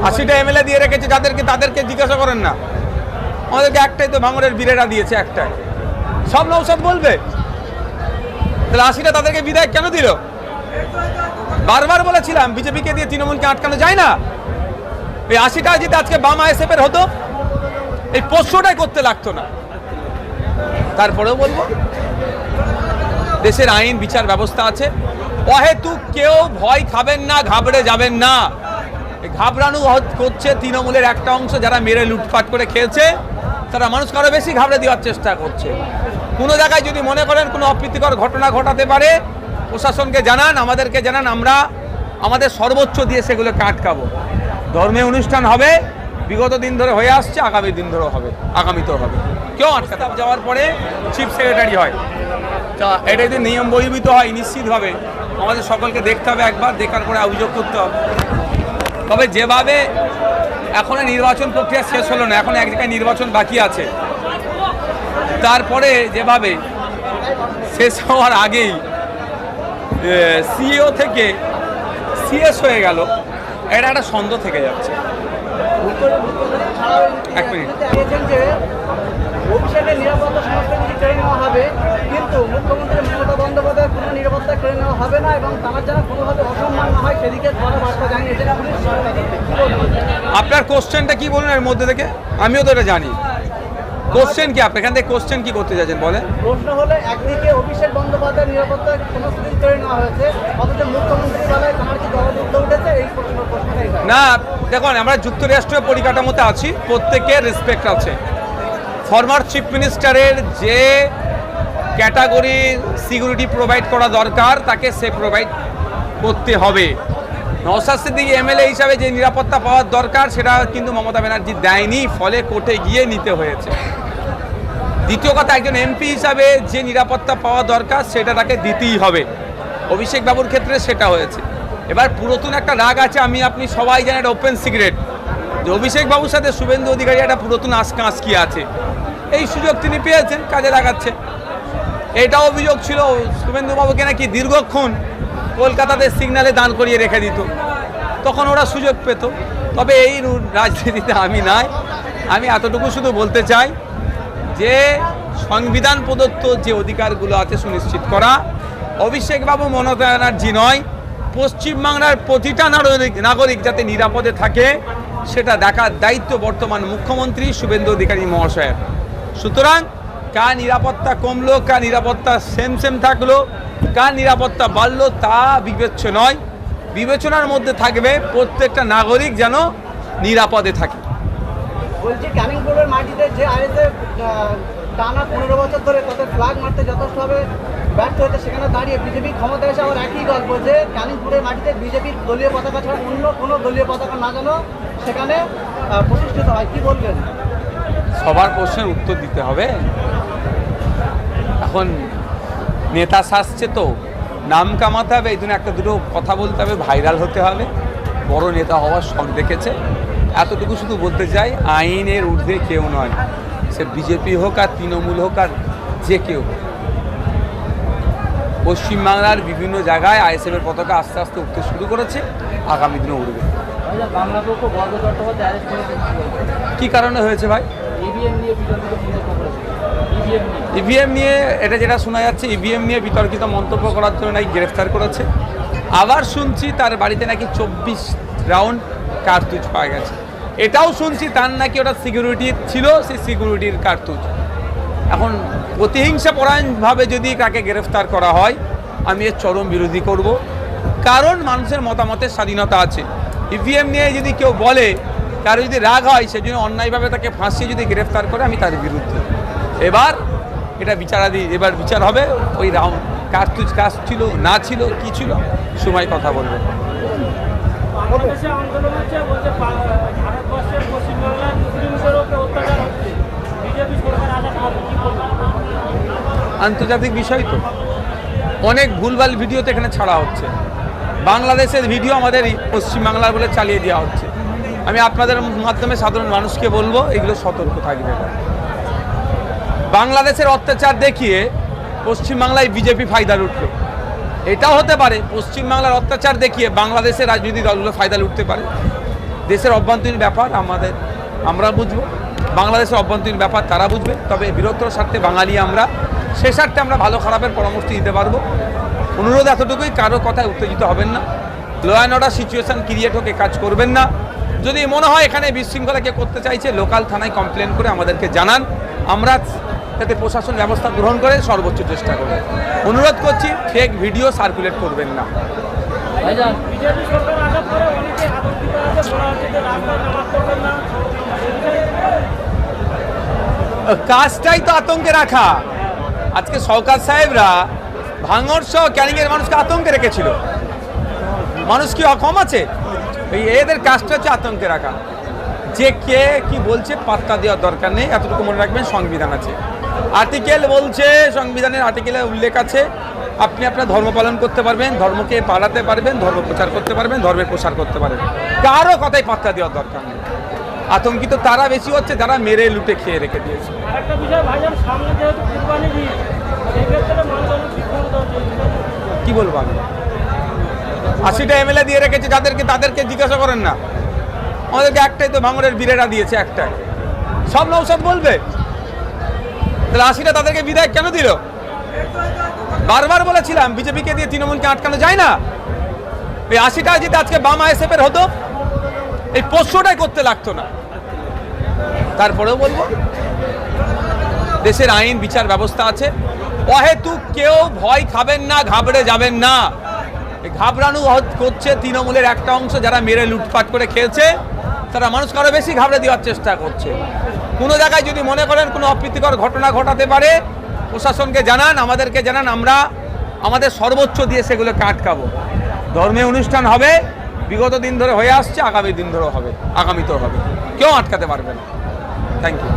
80টা MLA দিয়ে রেখেছে যাদেরকে, তাদেরকে জিজ্ঞাসা করেন না। আমাদেরকে একটাই তো ভাঙড়ের বীরেরা দিয়েছে, একটাই। সব নৌসাদ বলবে তাহলে 80টা তাদেরকে বিধায়ক কেন দিল? বারবার বলেছিলাম বিজেপিকে দিয়ে তৃণমূলকে আটকানো যায় না। এই 80টা যদি আজকে বাম আইএসএফ এর হতো, এই পোষ্যটাই করতে লাগতো না। তারপরেও বলবো দেশের আইন বিচার ব্যবস্থা আছে, অহেতুক কেউ ভয় খাবেন না, ঘাবড়ে যাবেন না। ঘাবড়ানো করছে তৃণমূলের একটা অংশ, যারা মেরে লুটপাট করে খেয়েছে, তারা মানুষকে আরো বেশি ঘাবড়ে দেওয়ার চেষ্টা করছে। কোনো জায়গায় যদি মনে করেন কোনো অপ্রীতিকর ঘটনা ঘটাতে পারে, প্রশাসনকে জানান, আমাদেরকে জানান, আমরা আমাদের সর্বোচ্চ দিয়ে সেগুলোকে আটকাবো। ধর্মীয় অনুষ্ঠান হবে, বিগত দিন ধরে হয়ে আসছে, আগামী দিন ধরেও হবে, আগামীতেও হবে। কেউ আটকাতে যাওয়ার পরে চিফ সেক্রেটারি হয়, তা এটা যদি নিয়ম বহির্ভূত হয় নিশ্চিতভাবে আমাদের সকলকে দেখতে হবে, একবার দেখার পরে অভিযোগ করতে হবে। তবে যেভাবে এখনো নির্বাচন প্রক্রিয়া শেষ হলো না, এখন এক জায়গায় নির্বাচন বাকি আছে, তারপরে যেভাবে শেষ হওয়ার আগেই সিইও থেকে সিএস হয়ে গেল, এটা একটা সন্দেহ থেকে যাচ্ছে। এক মিনিট, অভিষেকের নিরাপত্তা সমস্ত কিছু কেড়ে নেওয়া হবে, কিন্তু মুখ্যমন্ত্রী মমতা বন্দ্যোপাধ্যায় কোনো নিরাপত্তা কেড়ে নেওয়া হবে না এবং তার যেন কোনোভাবে অসম্মান না হয় সেদিকে বড় বার্তা জানিয়েছেন পুলিশ। আপনার কোশ্চেনটা কি বলুন এর মধ্যে থেকে? আমিও তো এটা জানি। কোশ্চেন কি? আপনি এখান থেকে কোশ্চেন কি করতে চাইছেন বলেন? প্রশ্ন হলো, একদিকে অভিষেক বন্দ্যোপাধ্যায়ের নিরাপত্তা সমস্ত কিছু কেড়ে নেওয়া হয়েছে, অথচ মুখ্যমন্ত্রী বেলায় তার কি দলযুদ্ধ উঠেছে, এই প্রশ্নটাই না। দেখুন, আমরা যুক্তরাষ্ট্রীয় পরিকাঠামোতে আছি, প্রত্যেকের রেসপেক্ট আছে। ফরমার চিফ মিনিস্টারের যে ক্যাটাগরির সিকিউরিটি প্রোভাইড করা দরকার, তাকে সে প্রোভাইড করতে হবে। নওশাদ সিদ্দিকী এমএলএ হিসাবে যে নিরাপত্তা পাওয়ার দরকার, সেটা কিন্তু মমতা ব্যানার্জি দেয়নি, ফলে কোর্টে গিয়ে নিতে হয়েছে। দ্বিতীয় কথা, একজন এমপি হিসাবে যে নিরাপত্তা পাওয়া দরকার, সেটা তাকে দিতেই হবে। অভিষেক বাবুর ক্ষেত্রে সেটা হয়েছে। এবার পুরাতন একটা রাগ আছে, আমি আপনি সবাই জানেন, এটা ওপেন সিক্রেট, যে অভিষেক বাবুর সাথে শুভেন্দু অধিকারী একটা পুরাতন আঁচকি আছে। এই সুযোগ তিনি পেয়েছেন, কাজে লাগাচ্ছে। এটা অভিযোগ ছিল শুভেন্দু বাবুকে নাকি দীর্ঘক্ষণ কলকাতাতে সিগন্যালে দাঁড় করিয়ে রেখে দিত, তখন ওরা সুযোগ পেত। তবে এই রাজনীতিতে আমি নাই। আমি এতটুকু শুধু বলতে চাই যে সংবিধান প্রদত্ত যে অধিকারগুলো আছে সুনিশ্চিত করা, অভিষেক বাবু মমতা ব্যানার্জি নয়, পশ্চিমবাংলার প্রতিটা নাগরিক যাতে নিরাপদে থাকে সেটা দেখার দায়িত্ব বর্তমান মুখ্যমন্ত্রী শুভেন্দু অধিকারী মহাশয়ের। সুতরাং কার নিরাপত্তা কমলো, কার নিরাপত্তা সেম থাকলো, কার নিরাপত্তা বাড়লো, তা বিবেচ্য নয়। বিবেচনার মধ্যে থাকবে প্রত্যেকটা নাগরিক যেন নিরাপদে থাকে। বলছি, কালিম্পংয়ের মাটিতে যে আইএসএফ টানা 15 বছর ধরে তাদের ফ্ল্যাগ মারতে যথেষ্টভাবে ব্যর্থ হয়েছে, সেখানে দাঁড়িয়ে বিজেপি ক্ষমতা এসে আবার একই গল্প যে কালিম্পংয়ের মাটিতে বিজেপির দলীয় পতাকা ছাড়া অন্য কোনো দলীয় পতাকা না যেন সেখানে প্রতিষ্ঠিত হয়। কি বলবেন? সবার প্রশ্নের উত্তর দিতে হবে। এখন নেতা সাজছে তো নাম কামাতে হবে, এই জন্য একটা দুটো কথা বলতে হবে, ভাইরাল হতে হবে, বড় নেতা হওয়ার শখ দেখেছে। এতটুকু শুধু বলতে চাই, আইনের ঊর্ধ্বে কেউ নয়, সে বিজেপি হোক আর তৃণমূল হোক আর যে কেউ। পশ্চিমবাংলার বিভিন্ন জায়গায় আইএসএফের পতাকা আস্তে আস্তে উঠতে শুরু করেছে, আগামী দিনে উঠবে। কি কারণে হয়েছে ভাই? ইভিএম নিয়ে এটা যেটা শোনা যাচ্ছে, ইভিএম নিয়ে বিতর্কিত মন্তব্য করার জন্য নাকি গ্রেফতার করেছে। আবার শুনছি তার বাড়িতে নাকি 24 রাউন্ড কার্তুজ পাওয়া গেছে। এটাও শুনছি তার নাকি ওটা সিকিউরিটি ছিল, সেই সিকিউরিটির কার্তুজ। এখন প্রতিহিংসা পরায়ণভাবে যদি কাকে গ্রেফতার করা হয়, আমি এর চরম বিরোধী করব। কারণ মানুষের মতামতের স্বাধীনতা আছে। ইভিএম নিয়ে যদি কেউ বলে, কারো যদি রাগ হয়, সেজন্য অন্যায়ভাবে তাকে ফাঁসিয়ে যদি গ্রেফতার করে, আমি তার বিরুদ্ধে। এবার এটা এবার বিচার হবে। ওই রাউন্ড কার্তুজ কাজ ছিল না ছিল, কি ছিল, সময় কথা বলবে। আন্তর্জাতিক বিষয় তো অনেক ভুলভাল ভিডিও তো এখানে ছাড়া হচ্ছে। বাংলাদেশের ভিডিও আমাদের পশ্চিমবাংলার বলে চালিয়ে দেওয়া হচ্ছে। আমি আপনাদের মাধ্যমে সাধারণ মানুষকে বলবো, এগুলো সতর্ক থাকবে। বাংলাদেশের অত্যাচার দেখিয়ে পশ্চিমবাংলায় বিজেপি ফায়দা উঠল। এটাও হতে পারে পশ্চিমবাংলার অত্যাচার দেখিয়ে বাংলাদেশের রাজনৈতিক দলগুলো ফায়দা লুটতে পারে। দেশের অভ্যন্তরীণ ব্যাপার আমরা বুঝবো, বাংলাদেশের অভ্যন্তরীণ ব্যাপার তারা বুঝবে। তবে বৃহত্তর স্বার্থে বাঙালি আমরা, সে স্বার্থে আমরা ভালো খারাপের পরামর্শ দিতে পারবো। অনুরোধ এতটুকুই, কারো কথায় উত্তেজিত হবেন না, law and order situation create হোক, কাজ করবেন না। যদি মনে হয় এখানে বিশৃঙ্খলা কে করতে চাইছে, লোকাল থানায় কমপ্লেন করে আমাদেরকে জানান, আমরা যাতে প্রশাসন ব্যবস্থা গ্রহণ করে সর্বোচ্চ চেষ্টা করব। অনুরোধ করছি, ফেক ভিডিও সার্কুলেট করবেন না। বিজেপি সরকার আসার পরে অনেকে আতঙ্কিত আছে, বলা হচ্ছে যে রাস্তায় নামাজ পড়বেন না। কাজটাই তো আতঙ্কে রাখা। আজকে সরকার সাহেবরা ভাঙড় সহ ক্যানিংয়ের মানুষকে আতঙ্কে রেখেছিল। মানুষ কি অক্ষম আছে? এদের কাজটা হচ্ছে আতঙ্কে রাখা। যে কে কি বলছে পাত্তা দেওয়ার দরকার নেই, এতটুকু মনে রাখবেন সংবিধান আছে, আর্টিকেল বলছে, সংবিধানের আর্টিকেলে উল্লেখ আছে আপনি আপনার ধর্ম পালন করতে পারবেন, ধর্মকে পালাতে পারবেন, ধর্ম প্রচার করতে পারবেন, ধর্মের প্রসার করতে পারবেন, কারো কথাই পাত্তা দেওয়ার দরকার নেই। আতঙ্কিত তারা বেশি হচ্ছে যারা মেরে লুটে খেয়ে রেখে দিয়েছে। আরেকটা বিষয় ভাইজান, সামনে যেহেতু কুরবানি ঈদ, সেই ক্ষেত্রে মানুষ অনেক বিভ্রান্ত হচ্ছে। কি বলবো আমি, 80টা এমএলএ দিয়ে রেখেছে যাদেরকে, তাদেরকে জিজ্ঞাসা করেন না। আমাদেরকে একটাই তো ভাঙড়ের বীরেরা দিয়েছে, একটাই। সব নৌসব বলবে তাহলে 80টা তাদেরকে বিধায়ক কেন দিল? বারবার বলেছিলাম বিজেপিকে দিয়ে তৃণমূলকে আটকানো যায় না। এই 80টা যদি আজকে বাম আইএসএফ এর হতো, এই 500টাই করতে লাগতো না। তারপরেও বলবো দেশের আইন বিচার ব্যবস্থা আছে, অহেতুক কেউ ভয় খাবেন না, ঘাবড়ে যাবেন না। ঘাবড়ানো করছে তৃণমূলের একটা অংশ, যারা মেরে লুটপাট করে খেয়েছে, তারা মানুষকে আরো বেশি ঘাবড়ে দেওয়ার চেষ্টা করছে। কোনো জায়গায় যদি মনে করেন কোনো অপ্রীতিকর ঘটনা ঘটাতে পারে, প্রশাসনকে জানান, আমাদেরকে জানান, আমরা আমাদের সর্বোচ্চ দিয়ে সেগুলোকে আটকাবো। ধর্মীয় অনুষ্ঠান হবে, বিগত দিন ধরে হয়ে আসছে, আগামী দিন ধরেও হবে, আগামীতেও হবে, কেউ আটকাতে পারবে না। Thank you.